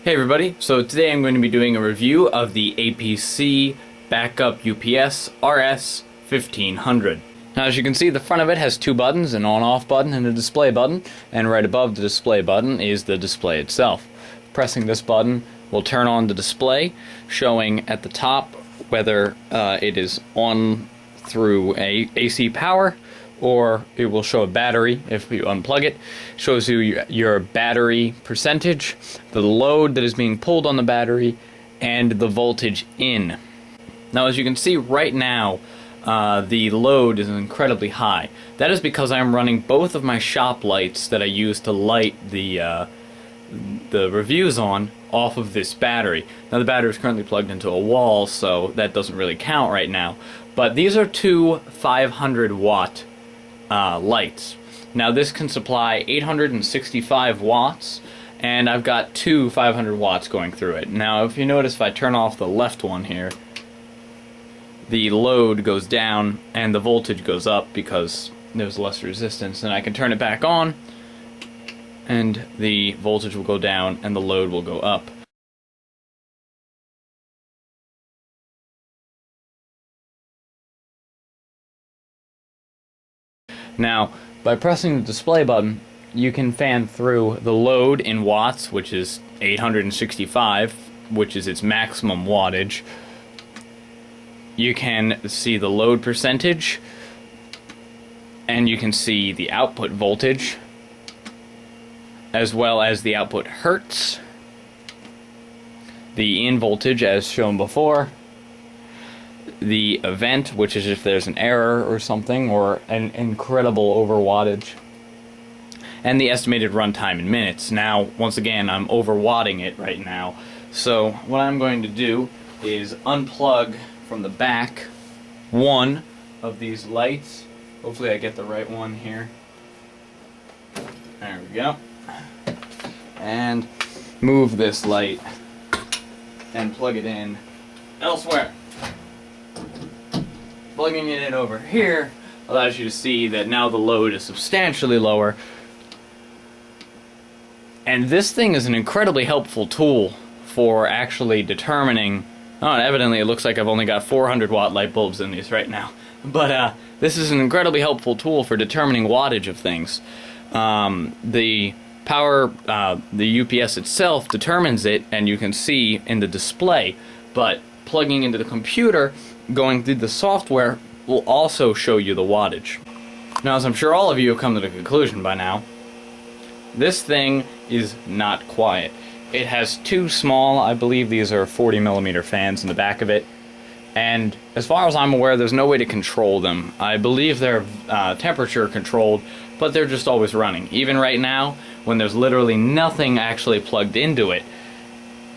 Hey everybody, so today I'm going to be doing a review of the APC Backup UPS RS1500. Now as you can see, the front of it has two buttons, an on-off button and a display button, and right above the display button is the display itself. Pressing this button will turn on the display, showing at the top whether it is on through AC power, or it will show a battery if you unplug it. It shows you your battery percentage, the load that is being pulled on the battery, and the voltage in. Now as you can see right now, the load is incredibly high. That is because I'm running both of my shop lights that I use to light the reviews on off of this battery. Now the battery is currently plugged into a wall, so that doesn't really count right now. But these are two 500 watt lights. Now this can supply 865 watts, and I've got two 500 watts going through it. Now if you notice, if I turn off the left one here, the load goes down and the voltage goes up because there's less resistance. And I can turn it back on and the voltage will go down and the load will go up. Now, by pressing the display button, you can fan through the load in watts, which is 865, which is its maximum wattage. You can see the load percentage, and you can see the output voltage, as well as the output hertz, the in voltage as shown before, the event, which is if there's an error or something, or an incredible overwattage, and the estimated runtime in minutes. Now, once again, I'm overwatting it right now, so what I'm going to do is unplug from the back one of these lights. Hopefully I get the right one here. There we go. And move this light and plug it in elsewhere. Plugging it in over here allows you to see that now the load is substantially lower. And this thing is an incredibly helpful tool for actually determining. Oh, and evidently it looks like I've only got 400 watt light bulbs in these right now. But this is an incredibly helpful tool for determining wattage of things. The power, the UPS itself determines it, and you can see in the display. But plugging into the computer, going through the software, will also show you the wattage. Now, as I'm sure all of you have come to the conclusion by now, this thing is not quiet. It has two small, I believe these are 40mm fans in the back of it, and as far as I'm aware, there's no way to control them. I believe they're temperature controlled, but they're just always running. Even right now, when there's literally nothing actually plugged into it,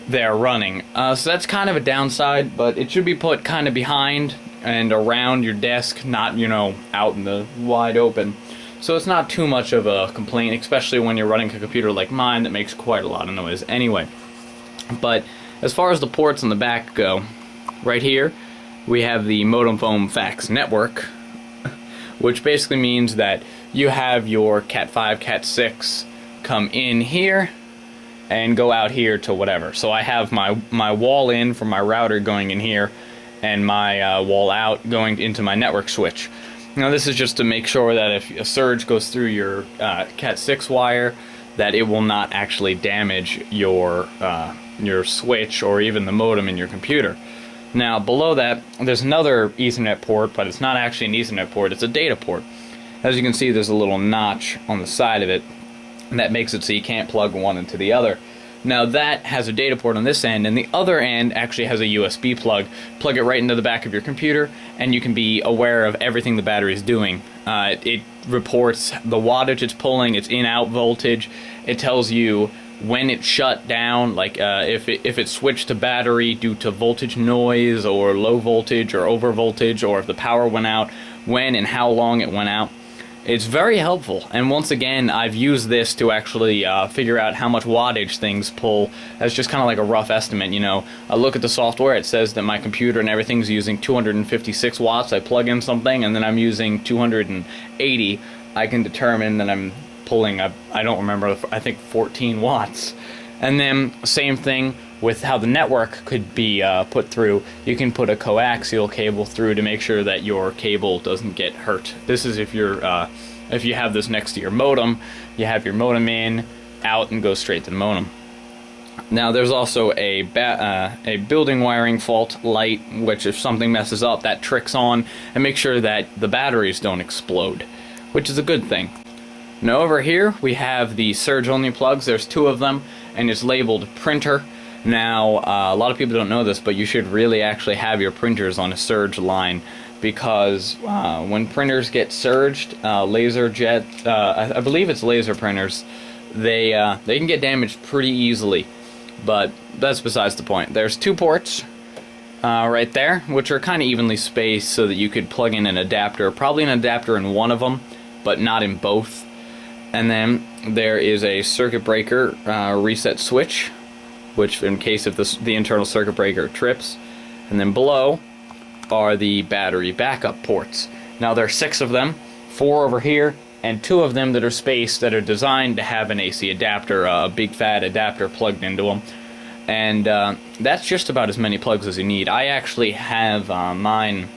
they're running. So that's kind of a downside, but it should be put kind of behind and around your desk, not, you know, out in the wide open. So it's not too much of a complaint, especially when you're running a computer like mine that makes quite a lot of noise anyway. But as far as the ports on the back go, right here we have the modem phone fax network, which basically means that you have your Cat5, Cat6 come in here and go out here to whatever. So I have my wall in from my router going in here, and my wall out going into my network switch. Now this is just to make sure that if a surge goes through your Cat6 wire, that it will not actually damage your switch or even the modem in your computer. Now below that, there's another Ethernet port, but it's not actually an Ethernet port, it's a data port. As you can see, there's a little notch on the side of it, and that makes it so you can't plug one into the other. Now that has a data port on this end, and the other end actually has a USB plug. Plug it right into the back of your computer, and you can be aware of everything the battery is doing. It reports the wattage it's pulling, its in-out voltage. It tells you when it shut down, like if it switched to battery due to voltage noise or low voltage or over voltage, or if the power went out, when and how long it went out. It's very helpful, and once again, I've used this to actually figure out how much wattage things pull. That's just kind of like a rough estimate, you know. I look at the software, it says that my computer and everything's using 256 watts. I plug in something, and then I'm using 280. I can determine that I'm pulling, I don't remember, I think 14 watts. And then same thing with how the network could be put through. You can put a coaxial cable through to make sure that your cable doesn't get hurt. This is if you have this next to your modem, you have your modem in, out, and go straight to the modem. Now there's also a building wiring fault light, which if something messes up, that tricks on and makes sure that the batteries don't explode, which is a good thing. Now over here we have the surge-only plugs. There's 2 of them, and it's labeled printer. Now a lot of people don't know this, but you should really actually have your printers on a surge line, because when printers get surged, laser jet, I believe it's laser printers, they can get damaged pretty easily. But that's besides the point. There's 2 ports right there, which are kind of evenly spaced so that you could plug in an adapter, probably an adapter in one of them, but not in both. And then there is a circuit breaker reset switch, which in case if the internal circuit breaker trips. And then below are the battery backup ports. Now there are 6 of them, 4 over here, and 2 of them that are spaced that are designed to have an AC adapter, a big fat adapter plugged into them. And that's just about as many plugs as you need. I actually have mine,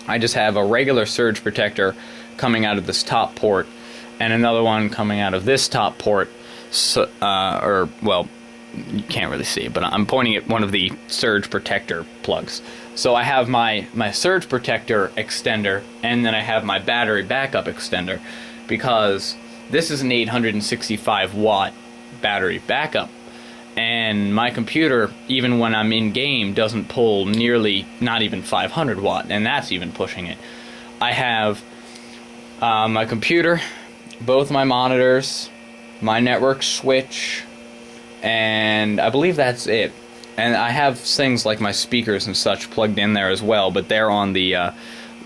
I just have a regular surge protector coming out of this top port, and another one coming out of this top port, so, well, you can't really see, but I'm pointing at one of the surge protector plugs. So I have my surge protector extender, and then I have my battery backup extender, because this is an 865 watt battery backup, and my computer, even when I'm in game, doesn't pull nearly, not even 500 watt, and that's even pushing it. I have my computer, both my monitors, my network switch, and I believe that's it. And I have things like my speakers and such plugged in there as well, but they're on the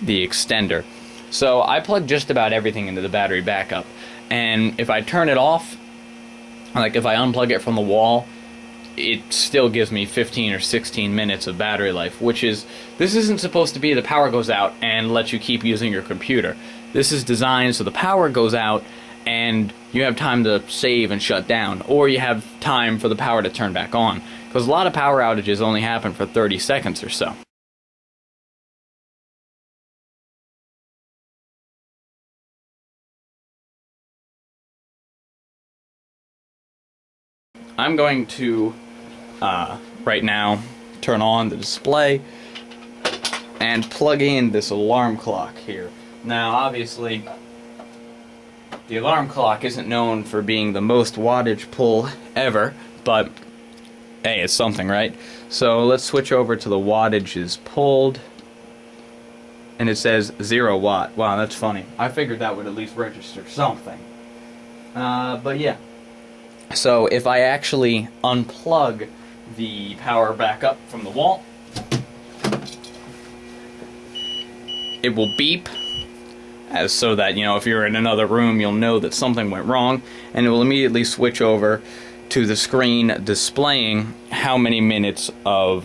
extender. So I plug just about everything into the battery backup, and if I turn it off, like if I unplug it from the wall, it still gives me 15 or 16 minutes of battery life, which is, this isn't supposed to be the power goes out and lets you keep using your computer. This is designed so the power goes out and you have time to save and shut down, or you have time for the power to turn back on, because a lot of power outages only happen for 30 seconds or so. I'm going to, right now, turn on the display and plug in this alarm clock here. Now, obviously, the alarm clock isn't known for being the most wattage pull ever, but hey, it's something, right? So let's switch over to the wattages pulled, and it says 0 watt. Wow, that's funny. I figured that would at least register something. But yeah. So if I actually unplug the power back up from the wall, it will beep, as so that, you know, if you're in another room, you'll know that something went wrong, and it will immediately switch over to the screen displaying how many minutes of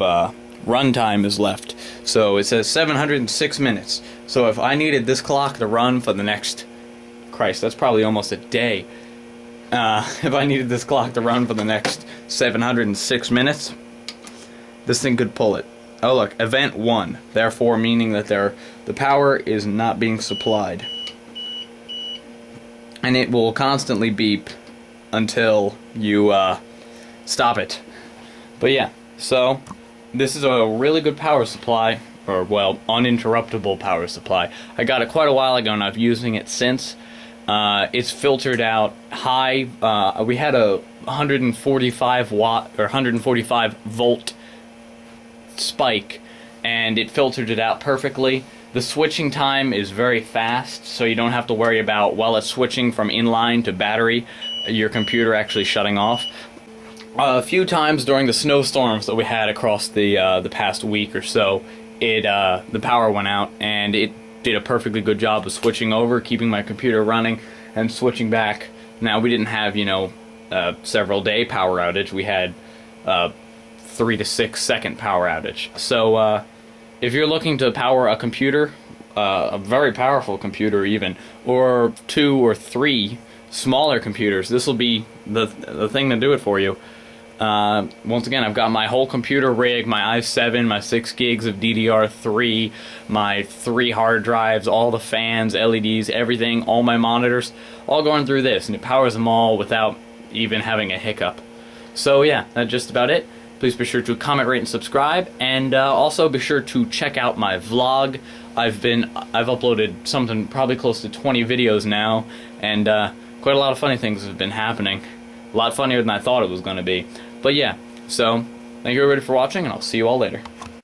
runtime is left. So it says 706 minutes. So if I needed this clock to run for the next, Christ, that's probably almost a day. If I needed this clock to run for the next 706 minutes, this thing could pull it. Oh look, event 1, therefore meaning that the power is not being supplied. And it will constantly beep until you stop it. But yeah, so this is a really good power supply, or well, uninterruptible power supply. I got it quite a while ago and I've been using it since. It's filtered out high. We had a 145 watt or 145 volt spike, and it filtered it out perfectly. The switching time is very fast, so you don't have to worry about, while it's switching from inline to battery, your computer actually shutting off. A few times during the snowstorms that we had across the past week or so, the power went out, and it did a perfectly good job of switching over, keeping my computer running, and switching back. Now, we didn't have, you know, several day power outage. We had 3 to 6 second power outage. So if you're looking to power a computer, a very powerful computer even, or 2 or 3 smaller computers, this will be the thing to do it for you. Once again, I've got my whole computer rig, my i7, my 6 gigs of DDR3, my 3 hard drives, all the fans, LEDs, everything, all my monitors, all going through this, and it powers them all without even having a hiccup. So yeah, that's just about it. Please be sure to comment, rate, and subscribe, and also be sure to check out my vlog. I've uploaded something probably close to 20 videos now, and quite a lot of funny things have been happening. A lot funnier than I thought it was going to be. But yeah, so thank you everybody for watching, and I'll see you all later.